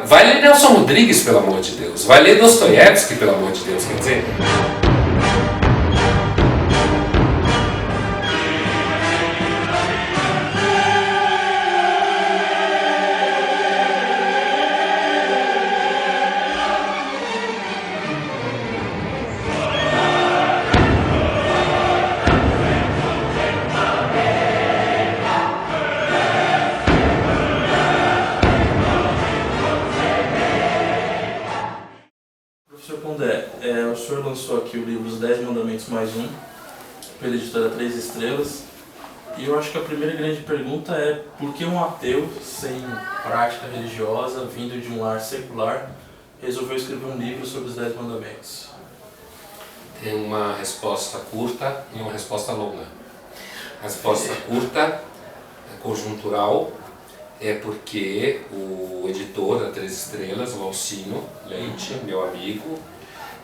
Vai ler Nelson Rodrigues, pelo amor de Deus. Vai ler Dostoiévski, pelo amor de Deus. Quer dizer... Professor Pondé, o senhor lançou aqui o livro Os 10 Mandamentos Mais Um, pela editora 3 Estrelas, e eu acho que a primeira grande pergunta é por que um ateu, sem prática religiosa, vindo de um lar secular, resolveu escrever um livro sobre os 10 Mandamentos? Tem uma resposta curta e uma resposta longa. A resposta curta, conjuntural, é porque o editor da 3 Estrelas, o Alcino Leite, meu amigo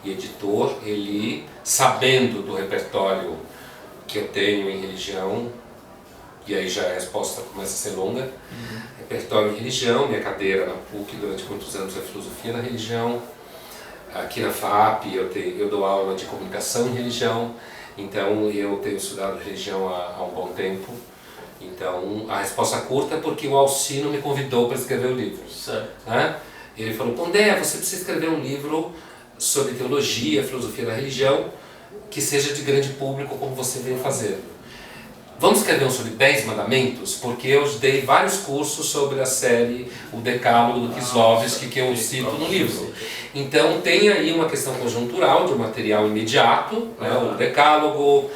e editor, ele, sabendo do repertório que eu tenho em religião, e aí já a resposta começa a ser longa, repertório em religião, minha cadeira na PUC durante muitos anos é filosofia da religião, aqui na FAP eu dou aula de comunicação em religião, então eu tenho estudado religião há um bom tempo. Então, a resposta curta é porque o Alcino me convidou para escrever o livro. Né? Ele falou, Pondé, você precisa escrever um livro sobre teologia, filosofia da religião, que seja de grande público, como você vem fazendo. Vamos escrever um sobre 10 mandamentos? Porque eu dei vários cursos sobre a série O Decálogo do Kislovski, que eu cito no livro. Então, tem aí uma questão conjuntural de um material imediato, né? O Decálogo,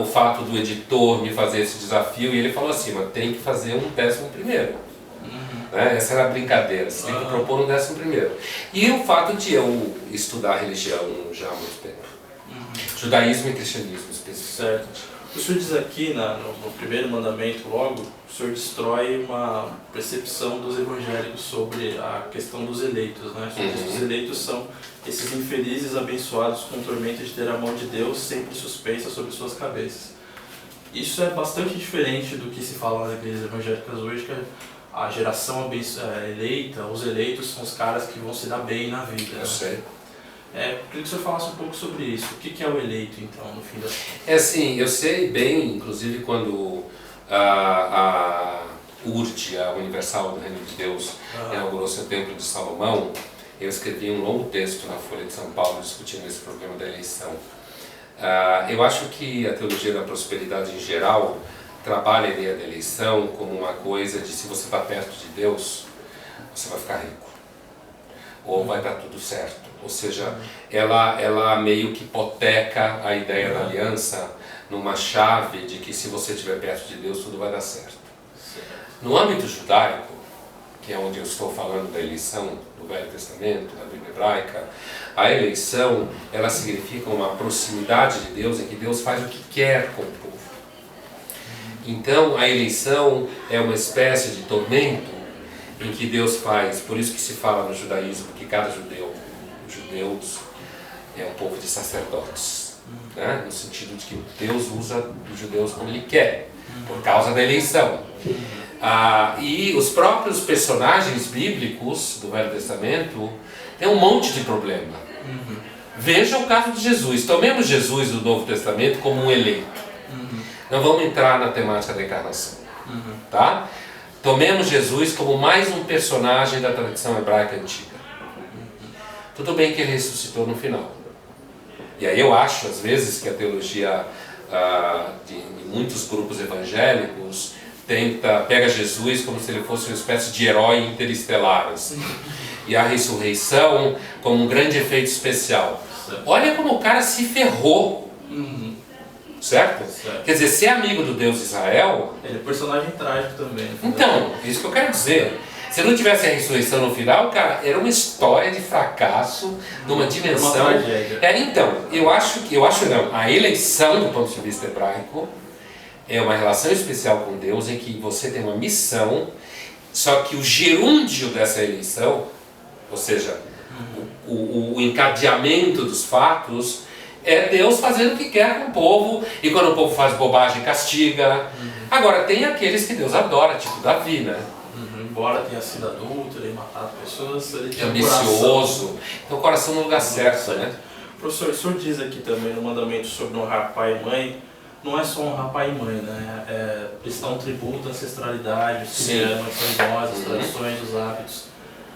o fato do editor me fazer esse desafio, e ele falou assim, mas tem que fazer um 11º. Né? Essa era a brincadeira, você tem que propor um 11º. E o fato de eu estudar religião já há muito tempo. Judaísmo e cristianismo especificamente. Certo. O senhor diz aqui, no primeiro mandamento logo, o senhor destrói uma percepção dos evangélicos sobre a questão dos eleitos, né? Os eleitos são esses infelizes abençoados com o tormento de ter a mão de Deus sempre suspensa sobre suas cabeças. Isso é bastante diferente do que se fala nas igrejas evangélicas hoje, que a geração eleita, os eleitos são os caras que vão se dar bem na vida. Eu sei. Queria que o senhor falasse um pouco sobre isso. O que é o eleito, então, no fim das contas? É assim, eu sei bem, inclusive quando a URD, a Universal do Reino de Deus, inaugurou seu Templo de Salomão, eu escrevi um longo texto na Folha de São Paulo discutindo esse problema da eleição. Eu acho que a teologia da prosperidade em geral trabalha a ideia da eleição como uma coisa de se você está perto de Deus, você vai ficar rico. Ou vai dar tudo certo. Ou seja, ela meio que hipoteca a ideia da aliança numa chave de que se você estiver perto de Deus, tudo vai dar certo. No âmbito judaico, que é onde eu estou falando da eleição do Velho Testamento, da Bíblia hebraica, a eleição, ela significa uma proximidade de Deus em que Deus faz o que quer com o povo. Então, a eleição é uma espécie de tormento em que Deus faz, por isso que se fala no judaísmo que cada judeu, os judeus, é um povo de sacerdotes, né? No sentido de que Deus usa os judeus como Ele quer, por causa da eleição. E os próprios personagens bíblicos do Velho Testamento têm um monte de problema. Veja o caso de Jesus. Tomemos Jesus do Novo Testamento como um eleito. Não vamos entrar na temática da encarnação, tá? Tomemos Jesus como mais um personagem da tradição hebraica antiga. Tudo bem que ele ressuscitou no final. E aí eu acho, às vezes, que a teologia de muitos grupos evangélicos pega Jesus como se ele fosse uma espécie de herói interestelar, assim. E a ressurreição como um grande efeito especial. Olha como o cara se ferrou. Certo? Quer dizer, ser amigo do Deus de Israel... Ele é personagem trágico também. Então, isso que eu quero dizer. Se não tivesse a ressurreição no final, cara, era uma história de fracasso, numa dimensão... Uma tragédia. Então, a eleição do ponto de vista hebraico é uma relação especial com Deus em que você tem uma missão, só que o gerúndio dessa eleição, ou seja, o encadeamento dos fatos, é Deus fazendo o que quer com o povo, e quando o povo faz bobagem, castiga. Agora, tem aqueles que Deus adora, tipo Davi, né? embora tenha sido adúltero e matado pessoas, ele tinha ambicioso. Então o coração no lugar certo, né? Professor, o senhor diz aqui também no mandamento sobre honrar pai e mãe, não é só honrar pai e mãe, né? É prestar um tributo à ancestralidade, os crianos, as idosas, as tradições, os hábitos.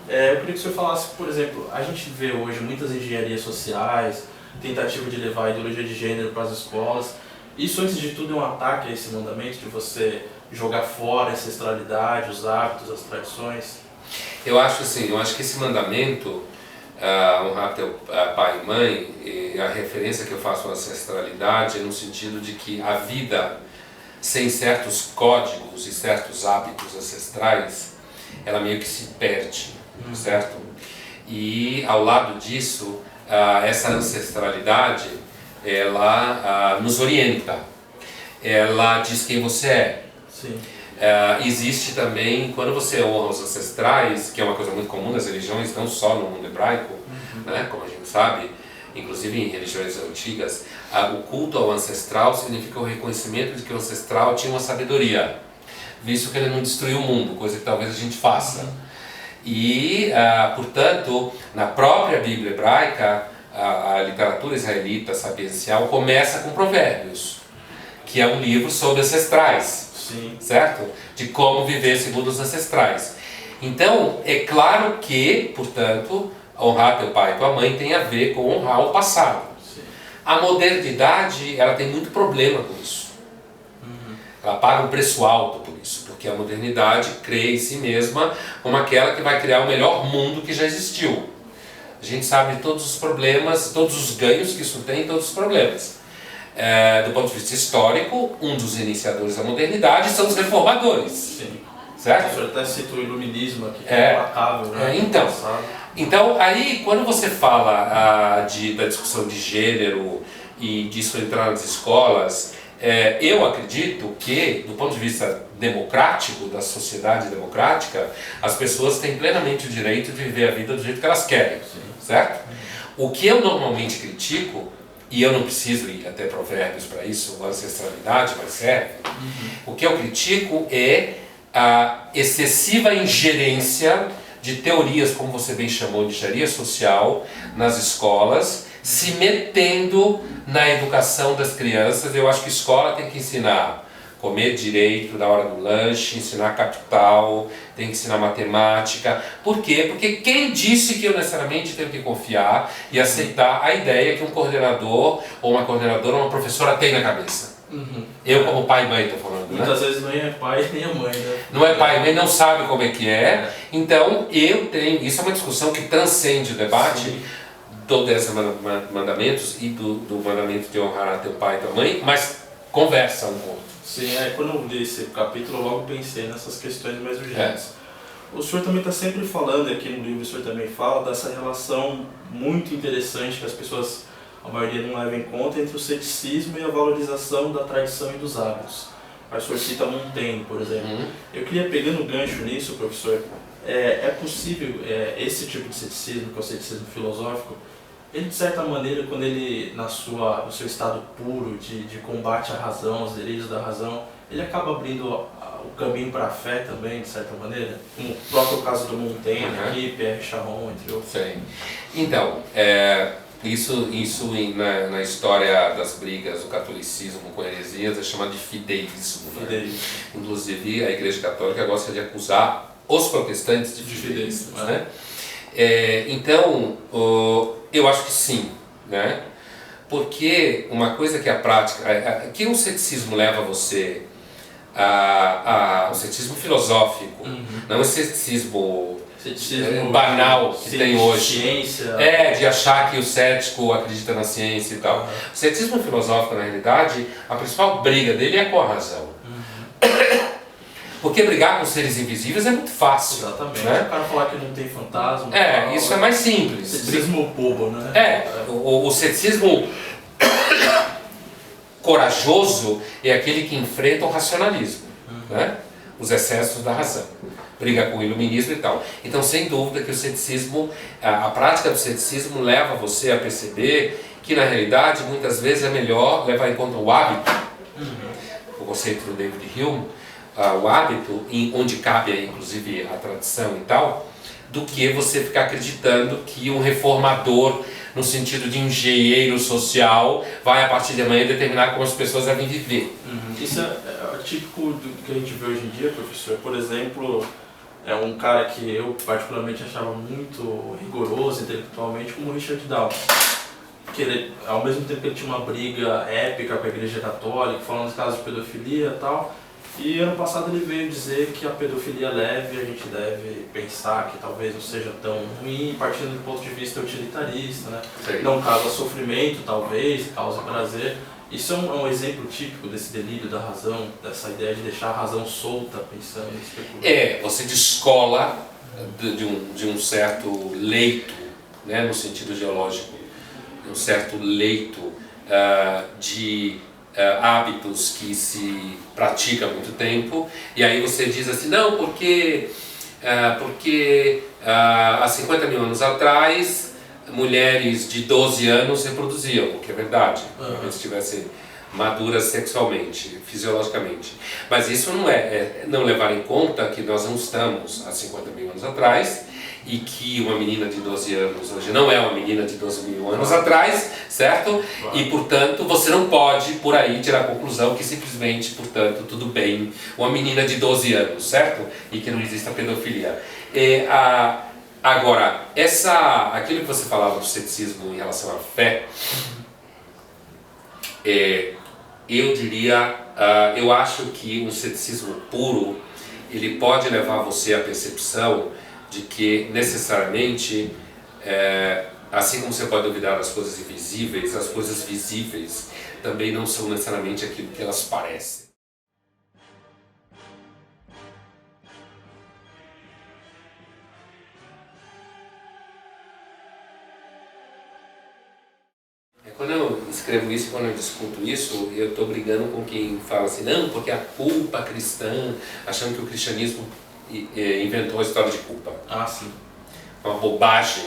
Eu queria que o senhor falasse, por exemplo, a gente vê hoje muitas engenharias sociais, tentativa de levar a ideologia de gênero para as escolas. Isso, antes de tudo, é um ataque a esse mandamento de você jogar fora a ancestralidade, os hábitos, as tradições? Eu acho assim, eu acho que esse mandamento, honrar teu pai e mãe, e a referência que eu faço à ancestralidade é no sentido de que a vida sem certos códigos e certos hábitos ancestrais, ela meio que se perde, certo? E ao lado disso, essa ancestralidade, ela nos orienta, ela diz quem você é. Sim. Existe também, quando você honra os ancestrais, que é uma coisa muito comum nas religiões, não só no mundo hebraico, né, como a gente sabe, inclusive em religiões antigas, o culto ao ancestral significa o reconhecimento de que o ancestral tinha uma sabedoria, visto que ele não destruiu o mundo, coisa que talvez a gente faça. E, portanto, na própria Bíblia hebraica, a literatura israelita sapiencial começa com Provérbios, que é um livro sobre ancestrais. Sim. Certo? De como viver segundo os ancestrais. Então, é claro que, portanto, honrar teu pai e tua mãe tem a ver com honrar o passado. Sim. A modernidade, ela tem muito problema com isso. Ela paga um preço alto por isso, porque a modernidade crê em si mesma como aquela que vai criar o melhor mundo que já existiu. A gente sabe de todos os problemas, todos os ganhos que isso tem, todos os problemas. Do ponto de vista histórico, um dos iniciadores da modernidade são os reformadores. Sim. Certo? O senhor até cita o iluminismo aqui, que é implacável, né? Então, aí, quando você fala da discussão de gênero e disso entrar nas escolas, eu acredito que, do ponto de vista democrático, da sociedade democrática, as pessoas têm plenamente o direito de viver a vida do jeito que elas querem, certo? O que eu normalmente critico, e eu não preciso ir até Provérbios para isso, a ancestralidade, mas serve, o que eu critico é a excessiva ingerência de teorias, como você bem chamou, de engenharia social, nas escolas, se metendo na educação das crianças. Eu acho que a escola tem que ensinar comer direito na hora do lanche, ensinar capital, tem que ensinar matemática. Por quê? Porque quem disse que eu necessariamente tenho que confiar e aceitar a ideia que um coordenador ou uma coordenadora ou uma professora tem na cabeça? Eu como pai e mãe estou falando, muitas vezes nem é pai nem é mãe, né? Não é pai e mãe, não sabe como é que é. Então eu tenho, isso é uma discussão que transcende o debate do 10 mandamentos e do mandamento de honrar a teu pai e tua mãe, mas conversa um pouco. Sim, quando eu li esse capítulo, eu logo pensei nessas questões mais urgentes. O senhor também está sempre falando, aqui no livro o senhor também fala, dessa relação muito interessante que as pessoas, a maioria não leva em conta, entre o ceticismo e a valorização da tradição e dos hábitos. O senhor cita Montaigne, por exemplo. Eu queria, pegando o gancho nisso, professor, é possível esse tipo de ceticismo, que é o ceticismo filosófico, ele de certa maneira, quando ele no seu estado puro de combate à razão, aos delírios da razão, ele acaba abrindo o caminho para a fé também, de certa maneira? Como o próprio caso do Montaigne aqui, Pierre Charon, entre outros. Sim. Então, isso na história das brigas do catolicismo com heresias é chamado de fideísmo. Fideísmo. Inclusive, a Igreja Católica gosta de acusar os protestantes de fideísmo, né? Então, eu acho que sim, né? Porque uma coisa que a prática, que o ceticismo leva você o ceticismo filosófico, não o ceticismo banal que tem hoje, ciência. De achar que o cético acredita na ciência e tal. O ceticismo filosófico, na realidade, a principal briga dele é com a razão. Porque brigar com seres invisíveis é muito fácil. Exatamente. Né? O cara falar que não tem fantasma. Isso é mais simples. Ceticismo bobo, né? O ceticismo corajoso é aquele que enfrenta o racionalismo, né? Os excessos da razão. Briga com o iluminismo e tal. Então, sem dúvida que o ceticismo, a prática do ceticismo leva você a perceber que, na realidade, muitas vezes é melhor levar em conta o hábito, o conceito do David Hume, o hábito, onde cabe aí, inclusive a tradição e tal, do que você ficar acreditando que um reformador, no sentido de engenheiro social, vai a partir de amanhã determinar como as pessoas devem viver. Isso é típico do que a gente vê hoje em dia, professor. Por exemplo, é um cara que eu particularmente achava muito rigoroso intelectualmente, como o Richard Dawkins. Que ele, ao mesmo tempo que ele tinha uma briga épica com a Igreja Católica, falando dos casos de pedofilia e tal, e ano passado ele veio dizer que a pedofilia leve a gente deve pensar que talvez não seja tão ruim, partindo do ponto de vista utilitarista, né? Não causa sofrimento, talvez, causa prazer. Isso é um exemplo típico desse delírio da razão, dessa ideia de deixar a razão solta, pensando e especulando. Você descola de um certo leito, né, no sentido geológico, de um certo leito de hábitos que se pratica há muito tempo, e aí você diz assim, não, porque há 50 mil anos atrás mulheres de 12 anos reproduziam, o que é verdade, se estivessem maduras sexualmente, fisiologicamente. Mas isso não é não levar em conta que nós não estamos há 50 mil anos atrás, e que uma menina de 12 anos hoje não é uma menina de 12 mil anos atrás, certo? E, portanto, você não pode, por aí, tirar a conclusão que simplesmente, portanto, tudo bem, uma menina de 12 anos, certo? E que não existe a pedofilia. Agora, aquilo que você falava do ceticismo em relação à fé, eu diria, eu acho que um ceticismo puro, ele pode levar você à percepção de que necessariamente, assim como você pode duvidar das coisas invisíveis, as coisas visíveis também não são necessariamente aquilo que elas parecem. Quando eu escrevo isso, quando eu discuto isso, eu estou brigando com quem fala assim, não, porque a culpa cristã, achando que o cristianismo inventou a história de culpa. Sim. Uma bobagem.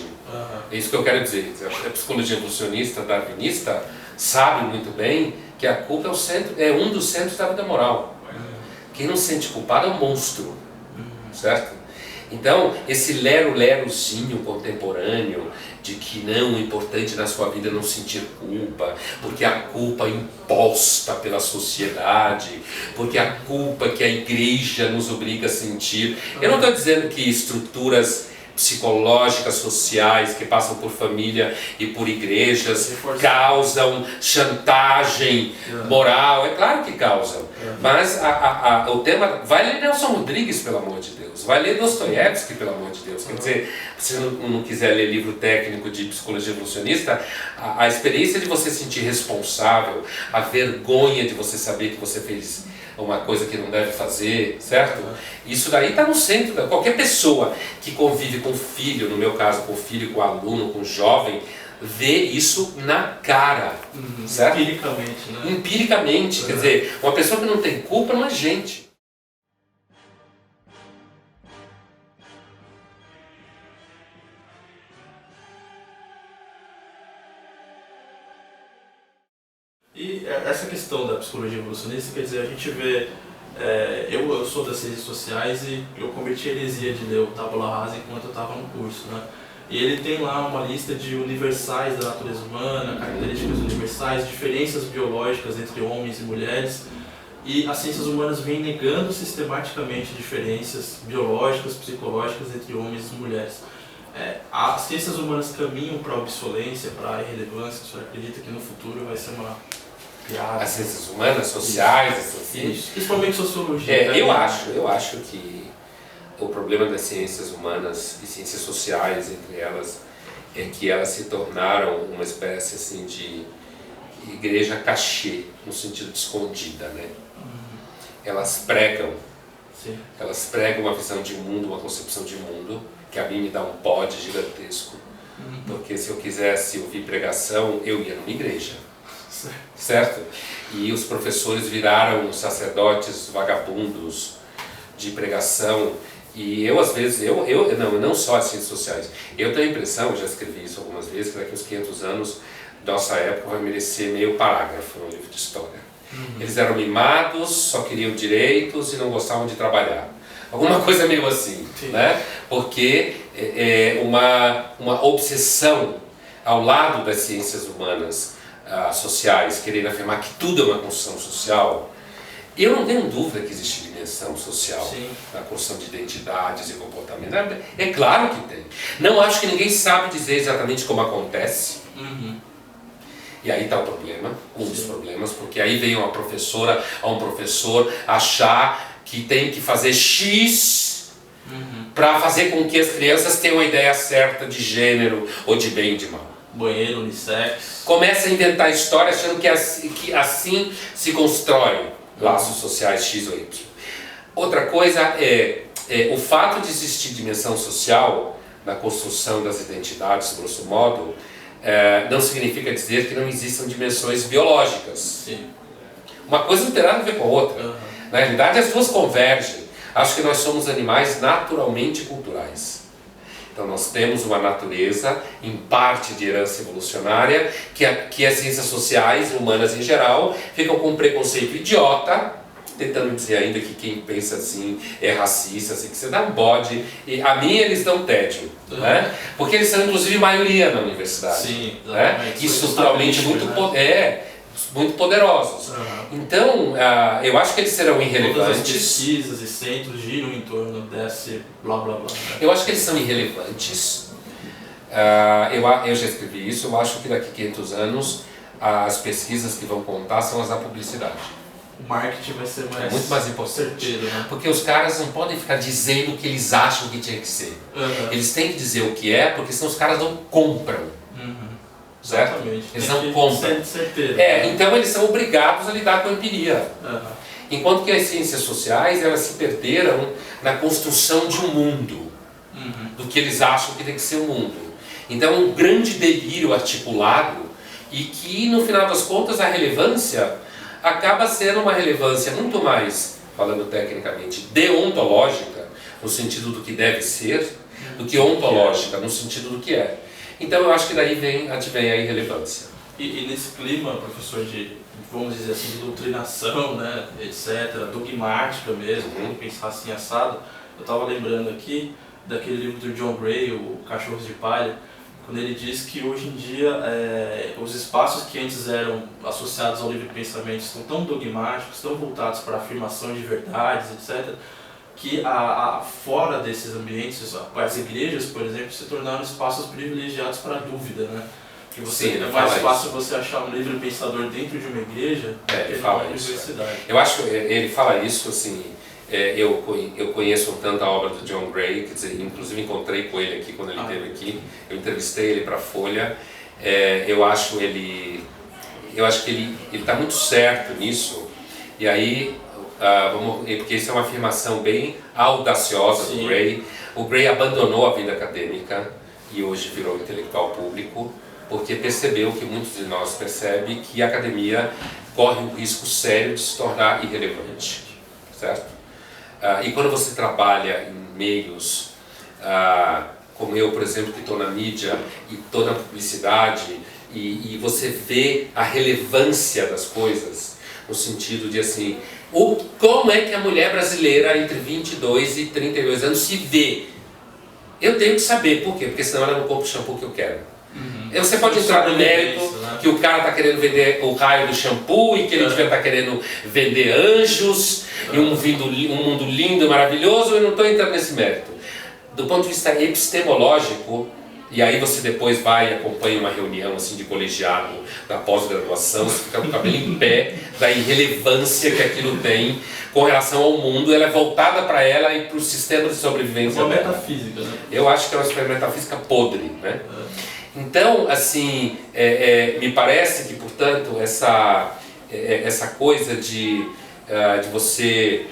É isso que eu quero dizer. A psicologia evolucionista, darwinista, sabe muito bem que a culpa é um dos centros da vida moral. Quem não se sente culpado é um monstro, certo? Então, esse lero-lerozinho contemporâneo de que não, o importante na sua vida é não sentir culpa, porque a culpa é imposta pela sociedade, porque a culpa que a igreja nos obriga a sentir. Eu não estou dizendo que estruturas psicológicas, sociais, que passam por família e por igrejas, causam chantagem moral. É claro que causam. Mas o tema... Vai ler Nelson Rodrigues, pelo amor de Deus. Vai ler Dostoiévski, pelo amor de Deus. Quer dizer, se não quiser ler livro técnico de psicologia evolucionista, a experiência de você se sentir responsável, a vergonha de você saber que você fez uma coisa que não deve fazer, certo? Isso daí está no centro da... Qualquer pessoa que convive com filho, no meu caso com filho, com aluno, com jovem, vê isso na cara, certo? Empiricamente, né? Empiricamente, quer dizer, uma pessoa que não tem culpa não é gente. E essa questão da psicologia evolucionista, quer dizer, a gente vê, eu sou das ciências sociais e eu cometi a heresia de ler o Tabula Rasa enquanto eu estava no curso, né? E ele tem lá uma lista de universais da natureza humana, características universais, diferenças biológicas entre homens e mulheres, e as ciências humanas vêm negando sistematicamente diferenças biológicas, psicológicas entre homens e mulheres. As ciências humanas caminham para a obsolência, para a irrelevância. O senhor acredita que no futuro vai ser uma piada? As ciências humanas, sociais, assim. Isso. Principalmente sociologia. Eu acho que o problema das ciências humanas e ciências sociais, entre elas, é que elas se tornaram uma espécie assim de igreja cachê, no sentido de escondida, né? Elas pregam uma visão de mundo, uma concepção de mundo, que a mim me dá um bode gigantesco, porque se eu quisesse ouvir pregação, eu ia numa igreja, certo? E os professores viraram sacerdotes vagabundos de pregação, e eu às vezes, não só as ciências sociais, eu tenho a impressão, já escrevi isso algumas vezes, que daqui a uns 500 anos, nossa época vai merecer meio parágrafo no livro de história. Eles eram mimados, só queriam direitos e não gostavam de trabalhar. Alguma coisa meio assim, né? Porque é uma obsessão ao lado das ciências humanas sociais, querendo afirmar que tudo é uma construção social. Eu não tenho dúvida que existe dimensão social na construção de identidades e comportamento. É claro que tem. Não acho que ninguém sabe dizer exatamente como acontece. E aí está o problema, um dos problemas, porque aí vem uma professora ou um professor achar que tem que fazer X para fazer com que as crianças tenham uma ideia certa de gênero ou de bem e de mal. Banheiro, unissex. Começa a inventar histórias achando que assim se constrói laços sociais X ou Y. Outra coisa é o fato de existir dimensão social na construção das identidades, grosso modo, não significa dizer que não existam dimensões biológicas. Sim. Uma coisa não tem nada a ver com a outra. Na realidade, as duas convergem. Acho que nós somos animais naturalmente culturais. Então nós temos uma natureza, em parte de herança evolucionária, que as ciências sociais, humanas em geral, ficam com um preconceito idiota, tentando dizer ainda que quem pensa assim é racista, assim, que você dá um bode, e a mim eles dão tédio, né? Porque eles são inclusive maioria na universidade. Sim, né? E estruturalmente muito poderosos. Então, eu acho que eles serão irrelevantes. Todas as pesquisas e centros giram em torno desse blá blá blá. Eu acho que eles são irrelevantes. Eu já escrevi isso. Eu acho que daqui a 500 anos as pesquisas que vão contar são as da publicidade. O marketing vai ser muito mais importante. Certeiro, né? Porque os caras não podem ficar dizendo o que eles acham que tinha que ser. Eles têm que dizer o que é, porque senão os caras não compram. Certo? Exatamente. Eles não compram. Então eles são obrigados a lidar com a empiria. Enquanto que as ciências sociais, elas se perderam na construção de um mundo, do que eles acham que tem que ser o mundo. Então é um grande delírio articulado e que, no final das contas, a relevância acaba sendo uma relevância muito mais, falando tecnicamente, deontológica, no sentido do que deve ser, do que ontológica, no sentido do que é. Então eu acho que daí vem a irrelevância. E nesse clima, professor, de, vamos dizer assim, de doutrinação, né, etc., dogmática mesmo, pensar assim assado, eu estava lembrando aqui daquele livro do John Gray, o Cachorros de Palha, quando ele diz que hoje em dia os espaços que antes eram associados ao livre pensamento estão tão dogmáticos, tão voltados para a afirmação de verdades, etc., que fora desses ambientes, as igrejas, por exemplo, se tornaram espaços privilegiados para a dúvida, né? Que Sim, é mais fácil você achar um livre pensador dentro de uma igreja do que numa universidade. Eu acho que ele fala isso, assim, eu conheço um tanto a obra do John Gray, quer dizer, inclusive encontrei com ele aqui quando ele esteve aqui, eu entrevistei ele para a Folha, eu acho que ele está muito certo nisso, e aí, porque isso é uma afirmação bem audaciosa do Gray. O Gray abandonou a vida acadêmica e hoje virou intelectual público, porque percebeu que muitos de nós percebem que a academia corre um risco sério de se tornar irrelevante, certo? E quando você trabalha em meios como eu, por exemplo, que estou na mídia e estou na publicidade, e você vê a relevância das coisas, no sentido de assim, como é que a mulher brasileira entre 22 e 32 anos se vê? Eu tenho que saber, por quê? Porque senão ela não compra o shampoo que eu quero. Você pode entrar no mérito que o cara está querendo vender o raio do shampoo e que ele devia estar querendo vender anjos e um mundo lindo e maravilhoso, eu não estou entrando nesse mérito. Do ponto de vista epistemológico, e aí você depois vai e acompanha uma reunião assim, de colegiado da pós-graduação, você fica com o cabelo em pé da irrelevância que aquilo tem com relação ao mundo, ela é voltada para ela e para o sistema de sobrevivência. É uma metafísica, né? Eu acho que é uma metafísica podre, né? Então, assim, me parece que, portanto, essa coisa de você,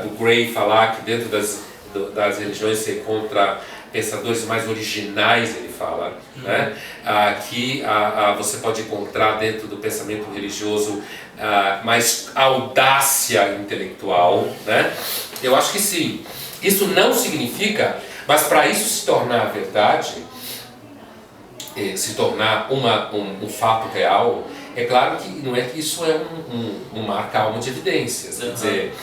do Gray falar que dentro das religiões você encontra pensadores mais originais, ele fala, né? Que você pode encontrar dentro do pensamento religioso mais audácia intelectual, né? Eu acho que sim. Isso não significa, mas para isso se tornar verdade, se tornar um fato real, É claro que não é que isso é um mar calmo de evidências, quer dizer,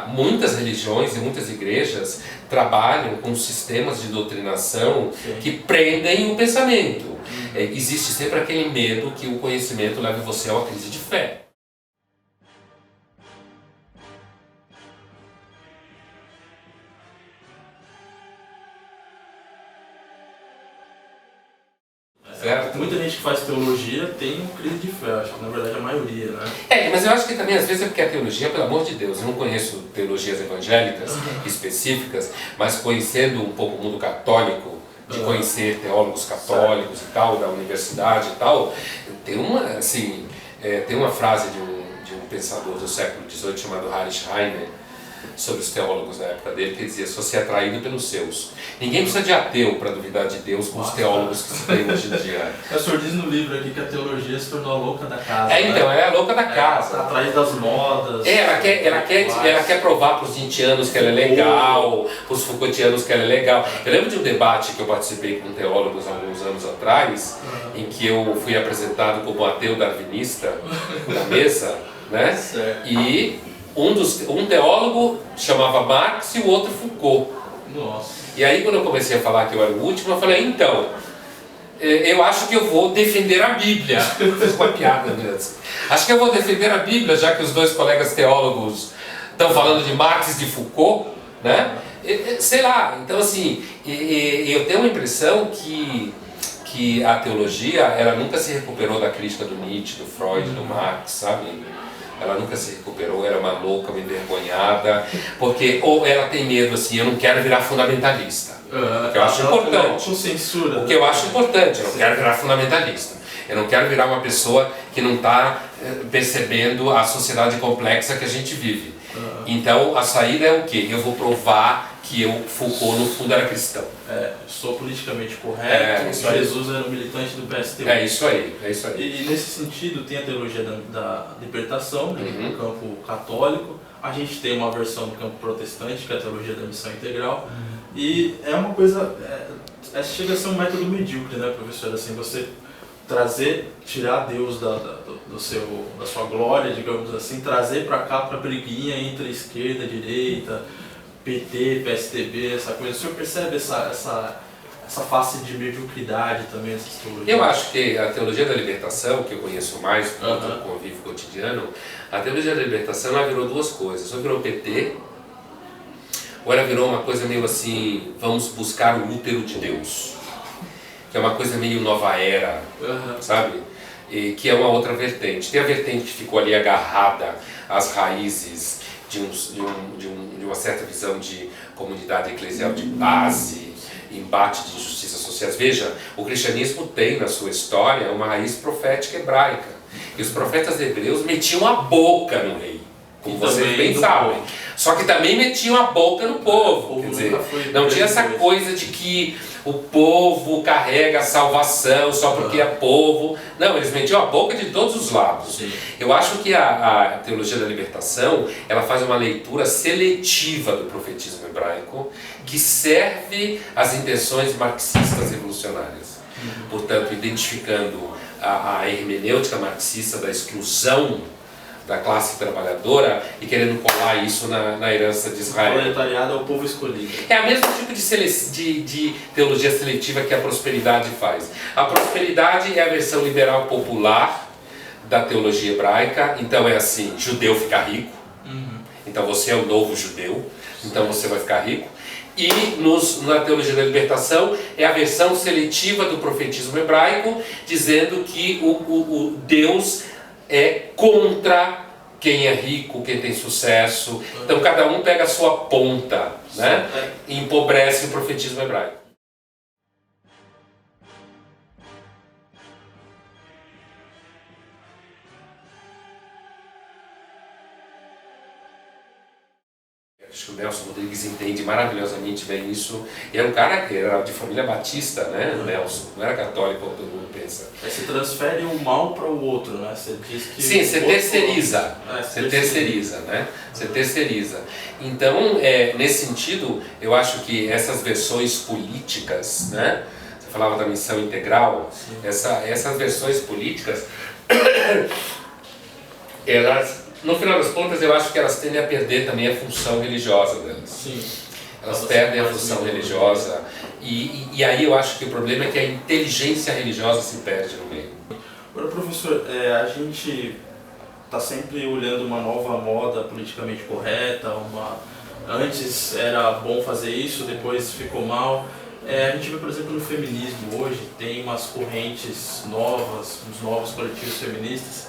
muitas religiões e muitas igrejas trabalham com sistemas de doutrinação que prendem o pensamento. Existe sempre aquele medo que o conhecimento leve você a uma crise de fé. Certo? Muita gente que faz teologia tem uma crise de fé, acho que na verdade a maioria, né? Mas eu acho que também às vezes é porque a teologia, pelo amor de Deus, eu não conheço teologias evangélicas específicas, mas conhecendo um pouco o mundo católico, de conhecer teólogos católicos e tal, da universidade e tal, tem uma frase de um pensador do século XVIII chamado Heinrich Heine, sobre os teólogos da época dele, que dizia: se você é atraído pelos seus. Ninguém precisa de ateu para duvidar de Deus com os teólogos que se tem hoje em dia. O senhor diz no livro aqui que a teologia se tornou a louca da casa. Então, é a louca da casa. Atrás das modas. Ela quer provar para os Nietzscheanos que ela é legal, para os Foucaultianos que ela é legal. Eu lembro de um debate que eu participei com teólogos há alguns anos atrás, em que eu fui apresentado como ateu darwinista na mesa, né? E um teólogo chamava Marx e o outro Foucault. Nossa. E aí quando eu comecei a falar que eu era o último, eu falei: então, eu acho que eu vou defender a Bíblia. Fiz uma piada mesmo. Acho que eu vou defender a Bíblia, já que os dois colegas teólogos estão falando de Marx e de Foucault, né? Sei lá, então assim, eu tenho a impressão que a teologia, ela nunca se recuperou da crítica do Nietzsche, do Freud, do Marx, sabe? Ela nunca se recuperou, era uma louca, uma envergonhada, porque ou ela tem medo assim: eu não quero virar fundamentalista, que eu acho importante. Com censura. O que eu acho importante, eu não quero virar fundamentalista. Eu não quero virar uma pessoa que não está percebendo a sociedade complexa que a gente vive. Então a saída é o quê? Eu vou provar que Foucault no fundo era cristão. Sou politicamente correto, Jesus era um militante do PSTU. É isso aí. E nesse sentido tem a teologia da libertação, no campo católico. A gente tem uma versão no campo protestante, que é a teologia da missão integral. E é uma coisa, chega a ser um método medíocre, né, professor? Assim, você tirar Deus da sua glória, digamos assim, trazer para cá para a briguinha entre esquerda, direita, PT, PSDB, essa coisa. O senhor percebe essa face de mediocridade também nessas teologias? Eu acho que a teologia da libertação, que eu conheço mais do convívio cotidiano, a teologia da libertação ela virou duas coisas: ou virou PT, ou ela virou uma coisa meio assim: vamos buscar o útero de Deus, que é uma coisa meio nova era, sabe? E que é uma outra vertente. Tem a vertente que ficou ali agarrada às raízes de uma certa visão de comunidade eclesial de base, embate de injustiças sociais. Veja, o cristianismo tem na sua história uma raiz profética hebraica. E os profetas hebreus metiam a boca no rei, como vocês bem sabem. Só que também metiam a boca no povo. Quer dizer, não tinha essa coisa de que o povo carrega a salvação só porque é povo. Não, eles metiam a boca de todos os lados. Eu acho que a teologia da libertação, ela faz uma leitura seletiva do profetismo hebraico que serve às intenções marxistas revolucionárias. Portanto, identificando a hermenêutica marxista da exclusão da classe trabalhadora e querendo colar isso na herança de Israel. O proletariado é o povo escolhido. É o mesmo tipo de teologia seletiva que a prosperidade faz. A prosperidade é a versão liberal popular da teologia hebraica. Então é assim: judeu fica rico, então você é o novo judeu, então você vai ficar rico. E na teologia da libertação é a versão seletiva do profetismo hebraico, dizendo que o Deus é contra quem é rico, quem tem sucesso. Então cada um pega a sua ponta, né? E empobrece o profetismo hebraico. Acho que o Nelson Rodrigues entende maravilhosamente bem isso. E era um cara que era de família batista, né, Nelson? Não era católico, como todo mundo pensa. Você transfere um mal para o outro, né? Você diz que sim, você terceiriza. Você terceiriza, né? Você terceiriza. Então, nesse sentido, eu acho que essas versões políticas, né? Você falava da missão integral, essas versões políticas, elas, no final das contas, eu acho que elas tendem a perder também a função religiosa delas. Sim. Elas perdem a função religiosa e aí eu acho que o problema é que a inteligência religiosa se perde no meio. Agora, professor, a gente está sempre olhando uma nova moda politicamente correta, antes era bom fazer isso, depois ficou mal. A gente vê, por exemplo, no feminismo hoje, tem umas correntes novas, uns novos coletivos feministas,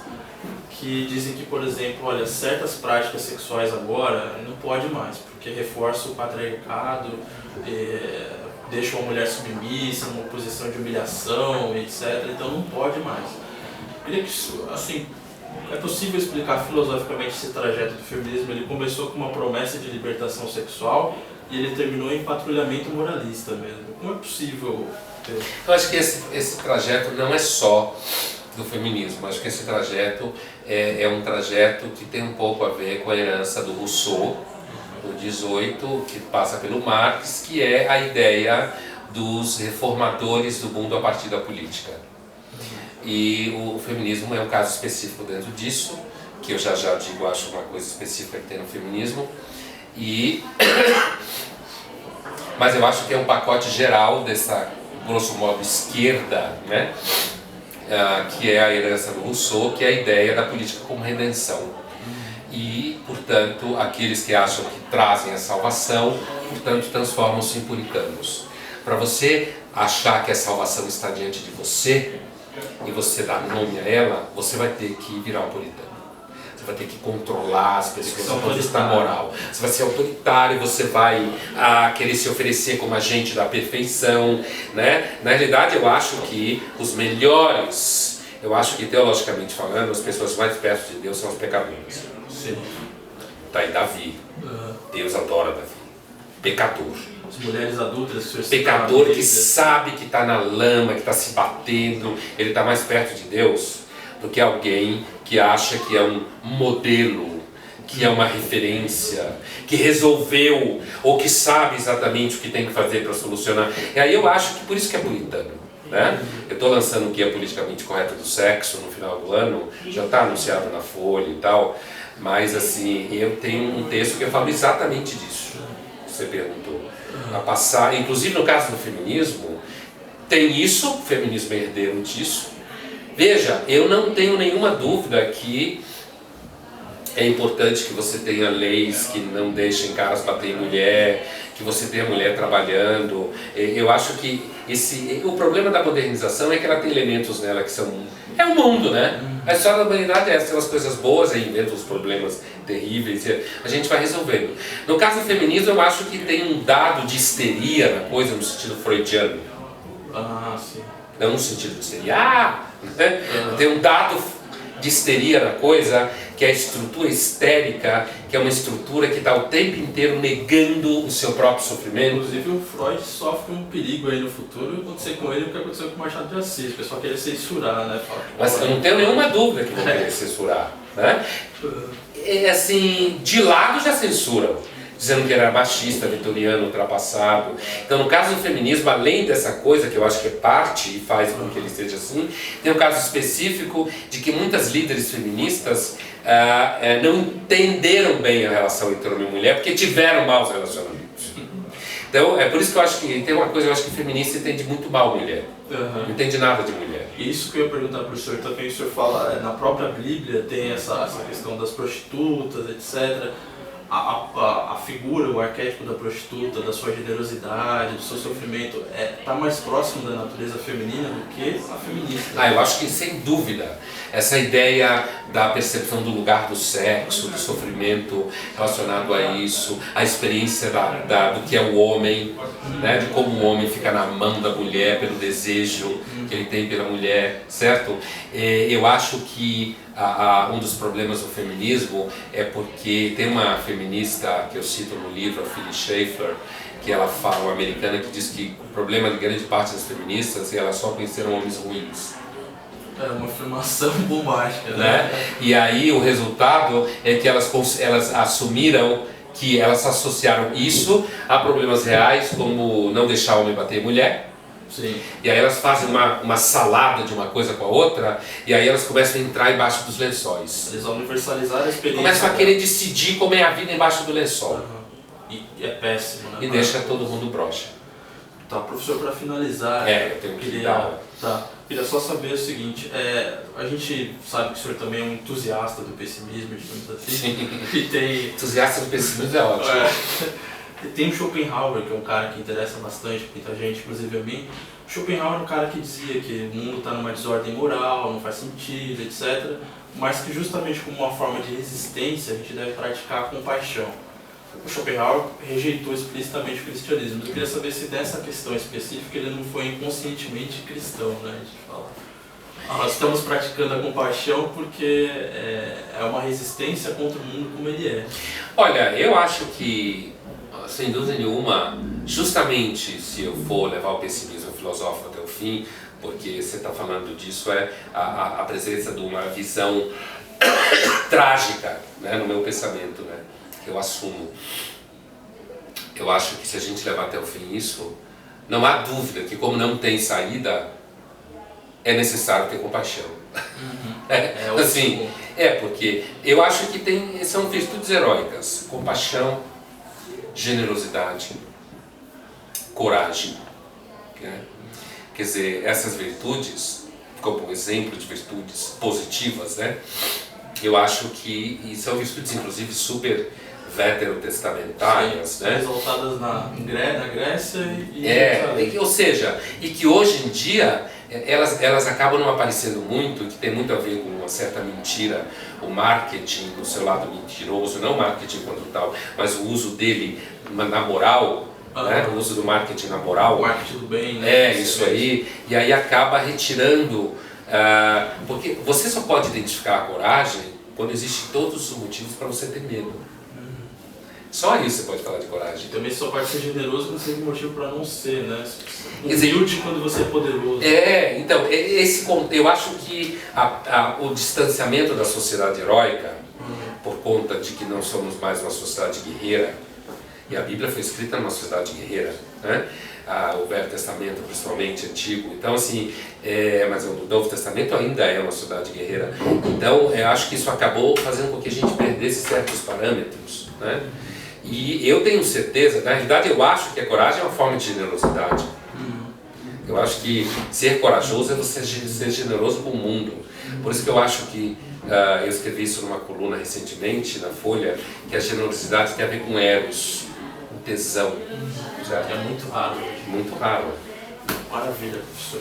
que dizem que, por exemplo, olha, certas práticas sexuais agora não pode mais, porque reforça o patriarcado, deixa uma mulher submissa, numa posição de humilhação, etc. Então não pode mais. Eu queria que, assim, é possível explicar filosoficamente esse trajeto do feminismo? Ele começou com uma promessa de libertação sexual e ele terminou em patrulhamento moralista mesmo. Como é possível ter... Eu acho que esse trajeto não é só do feminismo. Acho que esse trajeto é um trajeto que tem um pouco a ver com a herança do Rousseau, do 18, que passa pelo Marx, que é a ideia dos reformadores do mundo a partir da política. E o feminismo é um caso específico dentro disso, que eu já digo, acho uma coisa específica que tem no feminismo. Mas eu acho que é um pacote geral dessa, grosso modo, esquerda, né? Que é a herança do Rousseau, que é a ideia da política como redenção. E, portanto, aqueles que acham que trazem a salvação, portanto, transformam-se em puritanos. Para você achar que a salvação está diante de você, e você dar nome a ela, você vai ter que virar um puritano. Você vai ter que controlar as pessoas do ponto de vista moral. Você vai ser autoritário, você vai querer se oferecer como agente da perfeição, né? Na realidade, eu acho que os melhores, eu acho que teologicamente falando, as pessoas mais perto de Deus são os pecadores. Sim. Tá aí Davi. Deus adora Davi. Pecador. As mulheres adultas que pecador que sabe que está na lama, que está se batendo, ele está mais perto de Deus do que alguém que acha que é um modelo, que é uma referência, que resolveu ou que sabe exatamente o que tem que fazer para solucionar. E aí eu acho que por isso que é puritano, né? Eu estou lançando o Guia Politicamente Correto do Sexo no final do ano, já está anunciado na Folha e tal, mas assim, eu tenho um texto que eu falo exatamente disso, você perguntou. A passar, inclusive no caso do feminismo, tem isso, o feminismo é herdeiro disso. Veja, eu não tenho nenhuma dúvida que é importante que você tenha leis que não deixem caras bater em mulher, que você tenha mulher trabalhando. Eu acho que o problema da modernização é que ela tem elementos nela que são... É o mundo, né? A história da humanidade é essa, tem umas coisas boas, aí inventa os problemas terríveis, a gente vai resolvendo. No caso do feminismo, eu acho que tem um dado de histeria na coisa, no sentido freudiano. Sim. Não no sentido de histeria, né? Tem um dado de histeria na coisa, que é a estrutura histérica, que é uma estrutura que está o tempo inteiro negando o seu próprio sofrimento. Inclusive o Freud sofre um perigo aí no futuro, acontecer com ele o que aconteceu com o Machado de Assis, o pessoal queria censurar, né? Mas eu não tenho nenhuma dúvida que vão querer censurar, né? Assim, de lado já censuram, dizendo que era machista, vitoriano, ultrapassado. Então, no caso do feminismo, além dessa coisa que eu acho que é parte e faz com que ele seja assim, tem um caso específico de que muitas líderes feministas não entenderam bem a relação entre homem e mulher, porque tiveram maus relacionamentos. Então, é por isso que eu acho que tem uma coisa, eu acho que feminista entende muito mal mulher. Não entende nada de mulher. Isso que eu ia perguntar para o senhor também, o senhor fala, na própria Bíblia tem essa questão das prostitutas, etc. A figura, o arquétipo da prostituta, da sua generosidade, do seu sofrimento, está mais próximo da natureza feminina do que a feminista. Eu acho que sem dúvida, essa ideia da percepção do lugar do sexo, do sofrimento relacionado a isso, a experiência do que é o homem, né, de como o homem fica na mão da mulher pelo desejo que ele tem pela mulher, certo? Eu acho que um dos problemas do feminismo é porque tem uma feminista que eu cito no livro, a Phyllis Schaeffer, que ela fala, uma americana, que diz que o problema de grande parte das feministas é que elas só conheceram homens ruins. É uma afirmação bombástica, né? E aí o resultado é que elas assumiram que elas associaram isso a problemas reais, como não deixar o homem bater em mulher, Sim. E aí elas fazem uma salada de uma coisa com a outra, e aí elas começam a entrar embaixo dos lençóis. Eles vão universalizar a experiência. Começam a querer decidir como é a vida embaixo do lençol. E é péssimo, né? E deixa todo mundo broxa. Tá, professor, para finalizar, eu tenho que dar. Queria só saber o seguinte, a gente sabe que o senhor também é um entusiasta do pessimismo, digamos assim. Sim. E tem... Entusiasta do pessimismo é ótimo. E tem o Schopenhauer, que é um cara que interessa bastante muita gente, inclusive a mim. O Schopenhauer é um cara que dizia que o mundo está numa desordem moral, não faz sentido, etc. Mas que justamente como uma forma de resistência a gente deve praticar a compaixão. O Schopenhauer rejeitou explicitamente o cristianismo. Eu queria saber se dessa questão específica ele não foi inconscientemente cristão, né? A gente fala. Nós estamos praticando a compaixão porque é uma resistência contra o mundo como ele é. Olha, eu acho que, sem dúvida nenhuma, justamente se eu for levar o pessimismo filosófico até o fim, porque você está falando disso, a presença de uma visão trágica, né, no meu pensamento, né, que eu assumo. Eu acho que se a gente levar até o fim isso, não há dúvida que como não tem saída, é necessário ter compaixão. Assim, porque eu acho que são virtudes heróicas: compaixão, generosidade, coragem. Né? Quer dizer, essas virtudes, como exemplo de virtudes positivas, né? Eu acho que são virtudes, inclusive, super veterotestamentárias, né? Exaltadas na Grécia e ou seja, e que hoje em dia elas acabam não aparecendo muito, que tem muito a ver com uma certa mentira, o marketing no seu lado mentiroso, não o marketing quanto tal, mas o uso dele na moral, né? O uso do marketing na moral. O marketing do bem, né? Isso aí, e aí acaba retirando, porque você só pode identificar a coragem quando existem todos os motivos para você ter medo. Só isso você pode falar de coragem. Também só pode ser generoso quando você tem motivo para não ser, né? Humilde quando você é poderoso. Então, eu acho que o distanciamento da sociedade heróica, por conta de que não somos mais uma sociedade guerreira, e a Bíblia foi escrita numa sociedade guerreira, né? O Velho Testamento, principalmente, antigo. Então, assim, mas o Novo Testamento ainda é uma sociedade guerreira. Então, eu acho que isso acabou fazendo com que a gente perdesse certos parâmetros, né? E eu tenho certeza, na realidade eu acho que a coragem é uma forma de generosidade. Eu acho que ser corajoso é você ser generoso com o mundo. Por isso que eu acho que, eu escrevi isso numa coluna recentemente na Folha, que a generosidade tem a ver com eros, com tesão. É muito raro. Muito raro. Maravilha, professor.